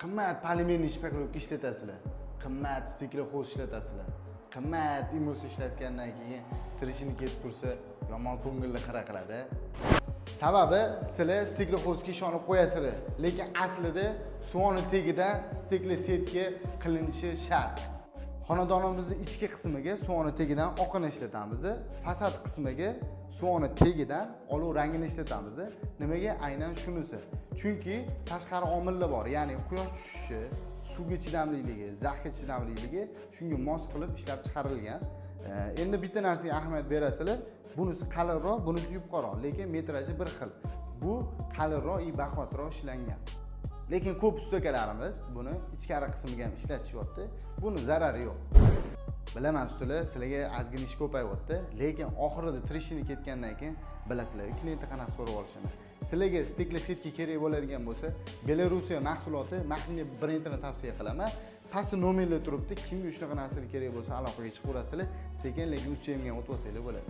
qimmat polimerniy shpakovka ishlatasizlar. Qimmat stikloxoz ishlatasizlar. Qimmat imos ishlatgandan keyin tirishini ketib tursa, yomon ko'ngilli xira qiladi. Sababi sizlar stikloxozga ishonib qo'yasizlar, lekin aslida suvoni tagidan stikli setka qilinishi shart. Xonadonimizning ichki qismiga suvoni tagidan oqini ishlatamiz. Fasad qismiga suvoni tagidan oluv rangini ishlatamiz. Nimaga? Aynan shunisi. Chunki tashqari omillar bor, ya'ni quyosh tushishi, suvga chidamliligi, zaxga chidamliligi shunga mos qilib ishlab chiqarilgan. Endi bitta narsaga ahamiyat berasizlar. Bunisi qalinroq, bunisi yupqaroq, lekin metraji bir xil. Bu qalinroq, baquvvatroq ishlangan. Lekin ko'p ustakalarimiz buni ichkari qismiga ham ishlatishyapti. Buni zarari yo'q. Bilaman ustolar, sizlarga ozgina ish ko'payyapti, lekin oxirida trishini ketgandan keyin bilasizlar, klient qanaqa so'rab olishini. Sizlarga stikli setka kerak bo'ladigan bo'lsa, Belorusiya mahsuloti Maxni brendini tavsiya qilaman. Pastda nomerlar turibdi. Kimga shunaqa narsalar kerak bo'lsa, aloqaga chiqaverasizlar. Sekin lekin o'z chemga o'tib olsanglar bo'ladi.